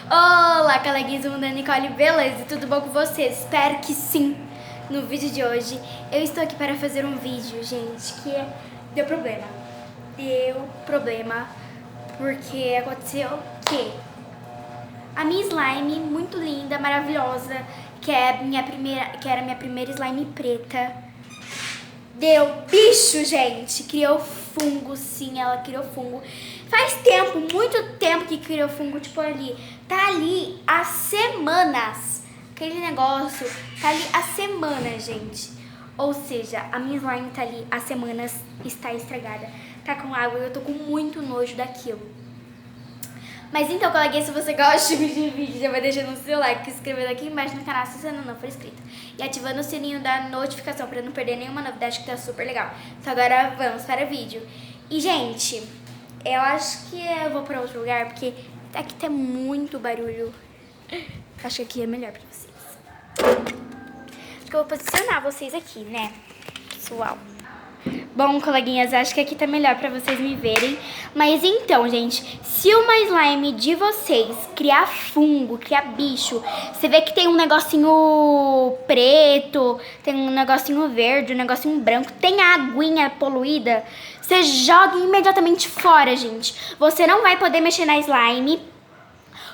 Olá, coleguinhas do Mundo da Nicole, beleza? Tudo bom com vocês? Espero que sim. No vídeo de hoje, eu estou aqui para fazer um vídeo, gente, que deu problema. Deu problema porque aconteceu que a minha slime, muito linda, maravilhosa, que era a minha primeira slime preta, deu bicho, gente. Criou fungo, sim, ela criou fungo. Faz tempo, muito tempo que criou fungo, tipo ali. Tá ali há semanas. Aquele negócio tá ali há semanas, gente. Ou seja, a minha slime tá ali há semanas, está estragada. Tá com água e eu tô com muito nojo daquilo. Mas então, coleguinha, se você gosta de vídeo, já vai deixando o seu like, se inscrevendo aqui embaixo no canal se você ainda não for inscrito. E ativando o sininho da notificação pra não perder nenhuma novidade que tá super legal. Então agora vamos para o vídeo. E, gente, eu acho que eu vou pra outro lugar, porque aqui tem muito barulho. Acho que aqui é melhor pra vocês. Acho que eu vou posicionar vocês aqui, né, pessoal? Bom, coleguinhas, acho que aqui tá melhor pra vocês me verem. Mas então, gente, se uma slime de vocês criar fungo, criar bicho, você vê que tem um negocinho preto, tem um negocinho verde, um negocinho branco, tem a aguinha poluída, você joga imediatamente fora, gente. Você não vai poder mexer na slime,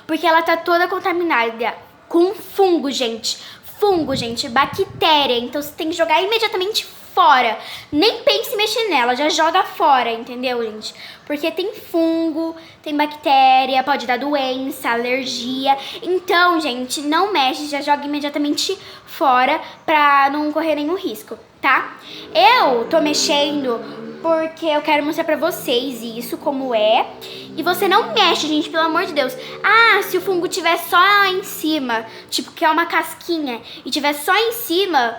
porque ela tá toda contaminada com fungo, gente. Fungo, gente, bactéria. Então você tem que jogar imediatamente fora. Nem pense em mexer nela, já joga fora, entendeu, gente? Porque tem fungo, tem bactéria, pode dar doença, alergia. Então, gente, não mexe, já joga imediatamente fora pra não correr nenhum risco, tá? Eu tô mexendo porque eu quero mostrar pra vocês isso, como é. E você não mexe, gente, pelo amor de Deus. Ah, se o fungo tiver só em cima, tipo, que é uma casquinha, e tiver só em cima,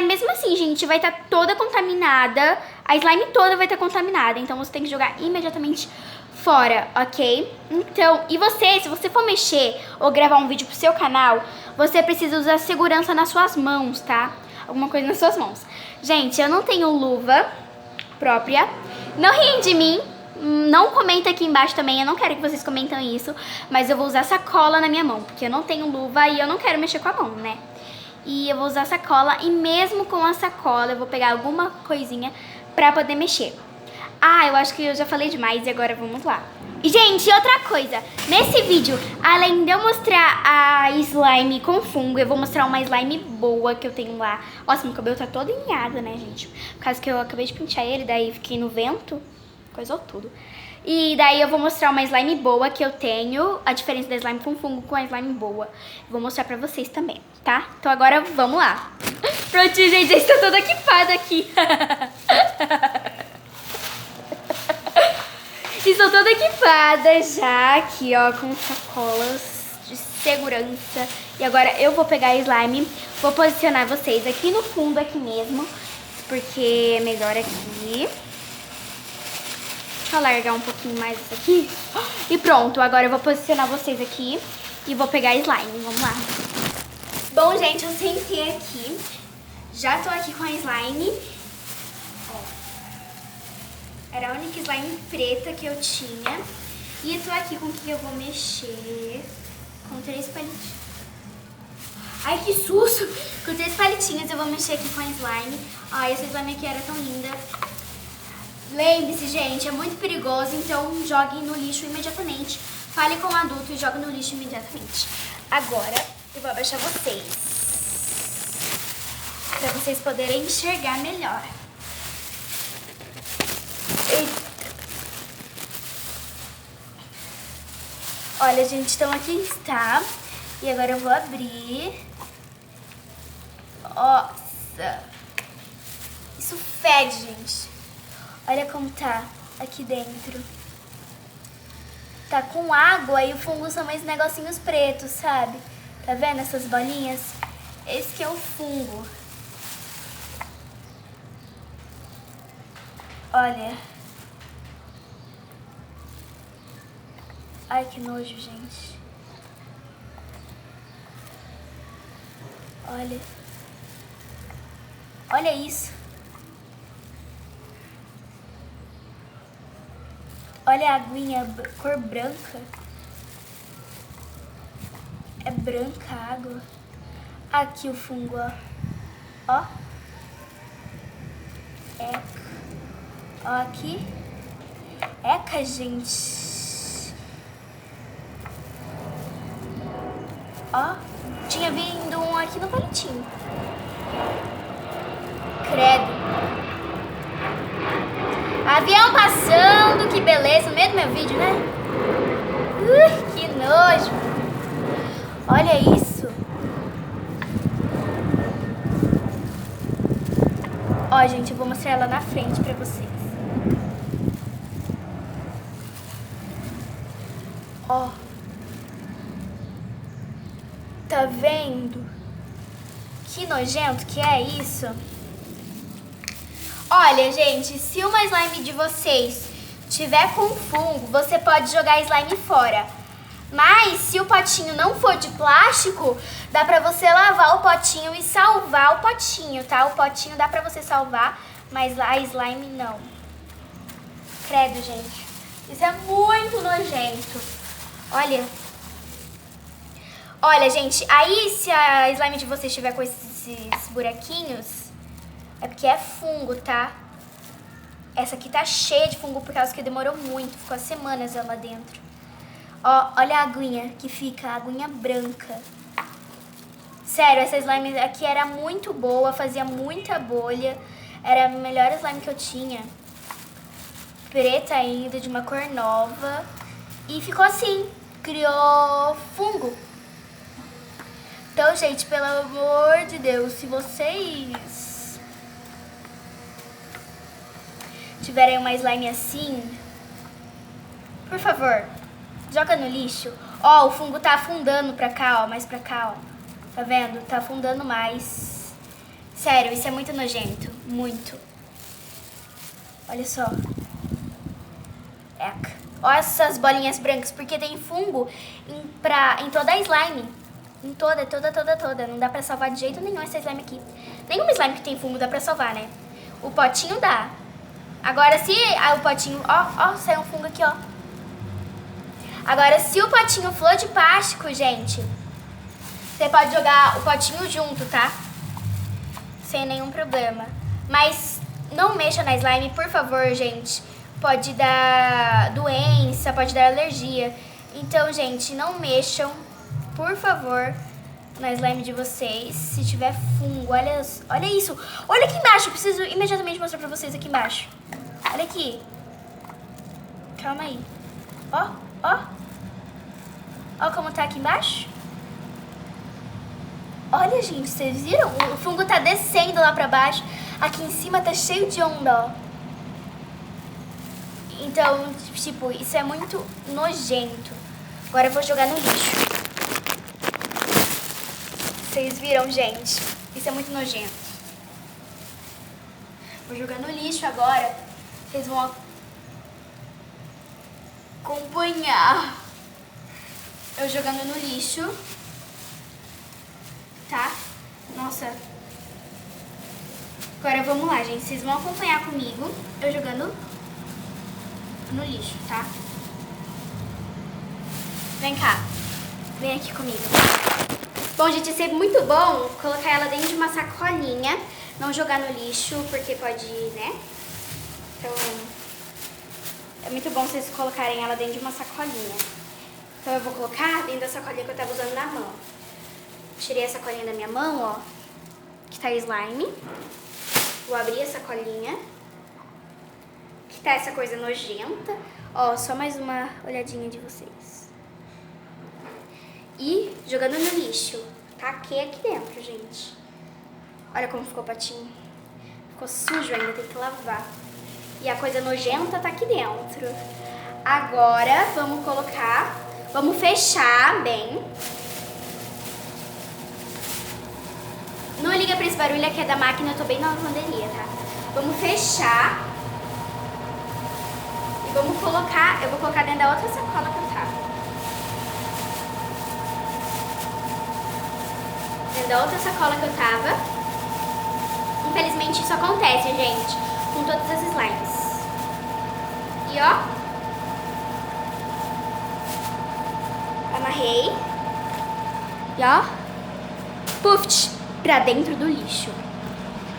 mesmo assim, gente, vai estar toda contaminada. A slime toda vai estar contaminada, então você tem que jogar imediatamente fora, ok? Então, e você, se você for mexer ou gravar um vídeo pro seu canal, você precisa usar segurança nas suas mãos, tá? Alguma coisa nas suas mãos. Gente, eu não tenho luva própria. Não riem de mim. Não comenta aqui embaixo também, eu não quero que vocês comentem isso, mas eu vou usar sacola na minha mão, porque eu não tenho luva e eu não quero mexer com a mão, né? E eu vou usar sacola e mesmo com a sacola eu vou pegar alguma coisinha pra poder mexer. Ah, eu acho que eu já falei demais e agora vamos lá. E, gente, outra coisa, nesse vídeo, além de eu mostrar a slime com fungo, eu vou mostrar uma slime boa que eu tenho lá. Nossa, meu cabelo tá todo enhado, né, gente? Por causa que eu acabei de pentear ele, daí fiquei no vento, coisou tudo. E daí eu vou mostrar uma slime boa que eu tenho, a diferença da slime com fungo com a slime boa. Vou mostrar pra vocês também, tá? Então agora vamos lá. Pronto, gente, já estou toda equipada aqui. Estou toda equipada já aqui, ó, com sacolas de segurança. E agora eu vou pegar a slime, vou posicionar vocês aqui no fundo, aqui mesmo, porque é melhor aqui. Deixa eu largar um pouquinho mais isso aqui. E pronto, agora eu vou posicionar vocês aqui e vou pegar a slime, vamos lá. Bom, gente, eu sentei aqui, já tô aqui com a slime. Era a única slime preta que eu tinha. E eu tô aqui com o que eu vou mexer. Com 3 palitinhos. Ai, que susto! Com 3 palitinhos eu vou mexer aqui com a slime. Ai, essa slime aqui era tão linda. Lembre-se, gente, é muito perigoso, então jogue no lixo imediatamente. Fale com o adulto e jogue no lixo imediatamente. Agora, eu vou abaixar vocês. Pra vocês poderem enxergar melhor. Eita. Olha, gente, então aqui está. E agora eu vou abrir. Nossa. Isso fede, gente. Olha como tá aqui dentro. Tá com água e o fungo são esses negocinhos pretos, sabe? Tá vendo essas bolinhas? Esse que é o fungo. Olha. Ai, que nojo, gente. Olha. Olha isso. Olha a aguinha cor branca. É branca a água. Aqui o fungo, ó. Ó. Eca. Ó aqui. Eca, gente. Ó. Tinha vindo um aqui no palitinho. Credo. Avião passando, que beleza. No meio do meu vídeo, né? Que nojo. Olha isso. Ó, gente, eu vou mostrar ela na frente pra vocês. Ó. Tá vendo? Que nojento que é isso? Olha, gente, se uma slime de vocês tiver com fungo, você pode jogar slime fora. Mas se o potinho não for de plástico, dá pra você lavar o potinho e salvar o potinho, tá? O potinho dá pra você salvar, mas a slime não. Credo, gente. Isso é muito nojento. Olha. Olha, gente, aí se a slime de vocês estiver com esses buraquinhos, é porque é fungo, tá? Essa aqui tá cheia de fungo por causa que demorou muito, ficou semanas lá dentro. Ó, olha a aguinha que fica, a aguinha branca. Sério, essa slime aqui era muito boa, fazia muita bolha. Era a melhor slime que eu tinha. Preta ainda, de uma cor nova. E ficou assim, criou fungo. Então, gente, pelo amor de Deus, se vocês tiverem uma slime assim, por favor, joga no lixo. Ó, o fungo tá afundando pra cá, ó, mais pra cá, ó. Tá vendo? Tá afundando mais. Sério, isso é muito nojento. Muito. Olha só. Eca. Ó essas bolinhas brancas, porque tem fungo em toda a slime. Em toda. Não dá pra salvar de jeito nenhum essa slime aqui. Nenhuma slime que tem fungo dá pra salvar, né? O potinho dá. Agora, se o potinho... Ó, saiu um fungo aqui, ó. Agora, se o potinho for de plástico, gente, você pode jogar o potinho junto, tá? Sem nenhum problema. Mas não mexa na slime, por favor, gente. Pode dar doença, pode dar alergia. Então, gente, não mexam, por favor, na slime de vocês. Se tiver fungo, olha isso. Olha aqui embaixo, eu preciso imediatamente mostrar pra vocês aqui embaixo. Olha aqui. Calma aí. Ó. Ó como tá aqui embaixo. Olha, gente, vocês viram? O fungo tá descendo lá pra baixo. Aqui em cima tá cheio de onda, ó. Então, tipo, isso é muito nojento. Agora eu vou jogar no lixo. Vocês viram, gente? Isso é muito nojento. Vou jogar no lixo agora. Vocês vão acompanhar eu jogando no lixo, tá? Nossa. Agora vamos lá, gente. Vocês vão acompanhar comigo eu jogando no lixo, tá? Vem cá. Vem aqui comigo. Bom, gente, é sempre muito bom colocar ela dentro de uma sacolinha. Não jogar no lixo, porque pode, né? Então, é muito bom vocês colocarem ela dentro de uma sacolinha. Então eu vou colocar dentro da sacolinha que eu tava usando na mão. Tirei a sacolinha da minha mão, ó, que tá slime. Vou abrir a sacolinha, que tá essa coisa nojenta. Ó, só mais uma olhadinha de vocês. E jogando no lixo. Taquei aqui dentro, gente. Olha como ficou o patinho. Ficou sujo ainda, tem que lavar. E a coisa nojenta tá aqui dentro. Agora vamos colocar, vamos fechar bem. Não liga pra esse barulho aqui, é da máquina, eu tô bem na lavanderia, tá? Vamos fechar. E vamos colocar, eu vou colocar dentro da outra sacola que eu tava. Dentro da outra sacola que eu tava. Infelizmente isso acontece, gente, com todas as slimes. E ó, amarrei. E ó, puf, pra dentro do lixo.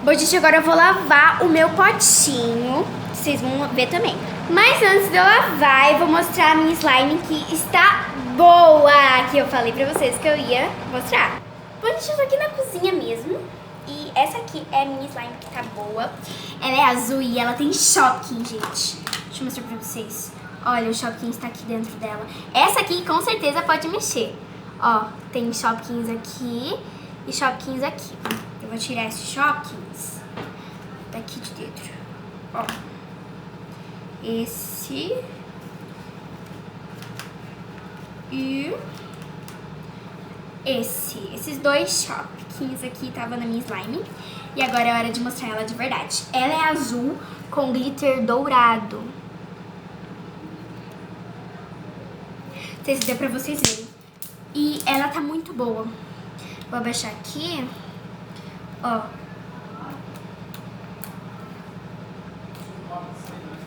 Bom, gente, agora eu vou lavar o meu potinho. Vocês vão ver também. Mas antes de eu lavar, eu vou mostrar a minha slime que está boa. Que eu falei pra vocês que eu ia mostrar. Bom, gente, eu tô aqui na cozinha mesmo. E essa aqui é a minha slime que tá boa. Ela é azul e ela tem Shopkin, gente. Deixa eu mostrar pra vocês. Olha, o Shopkin está aqui dentro dela. Essa aqui com certeza pode mexer. Ó, tem Shopkins aqui e Shopkins aqui. Eu vou tirar esses Shopkins daqui de dentro. Ó. Esse. E esse. Esses dois Shopkins aqui estavam na minha slime. E agora é hora de mostrar ela de verdade. Ela é azul com glitter dourado. Não sei se deu pra vocês verem. E ela tá muito boa. Vou abaixar aqui. Ó.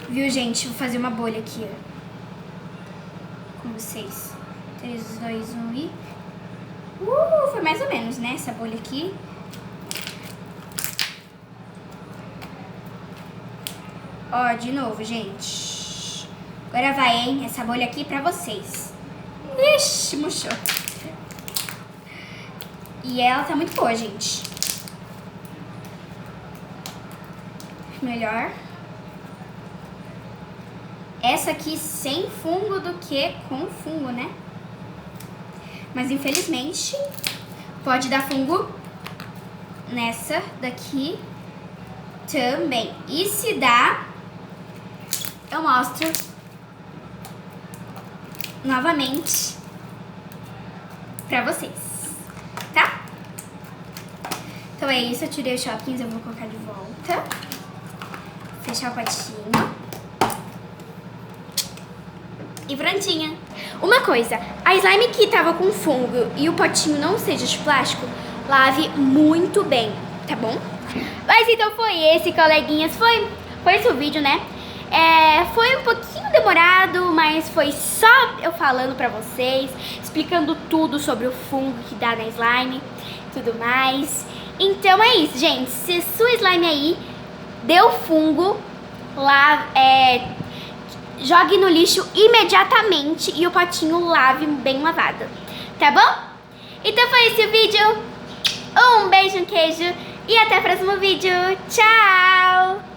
Viu, gente? Vou fazer uma bolha aqui, ó. Com vocês. 3, 2, 1 e... foi mais ou menos, né? Essa bolha aqui. Ó, de novo, gente. Agora vai, hein? Essa bolha aqui pra vocês. Ixi, murchou. E ela tá muito boa, gente. Melhor essa aqui sem fungo do que com fungo, né? Mas infelizmente pode dar fungo nessa daqui também. E se dá, eu mostro novamente pra vocês, tá? Então é isso, eu tirei os Shopkins, eu vou colocar de volta. Fechar o potinho. E prontinha. Uma coisa, a slime que tava com fungo e o potinho não seja de plástico, lave muito bem, tá bom? Mas então foi esse, coleguinhas, foi esse o vídeo, né? Foi um pouquinho demorado, mas foi só eu falando pra vocês, explicando tudo sobre o fungo que dá na slime e tudo mais. Então é isso, gente. Se sua slime aí deu fungo, jogue no lixo imediatamente e o potinho lave bem lavado, tá bom? Então foi esse o vídeo. Um beijo, um queijo e até o próximo vídeo. Tchau!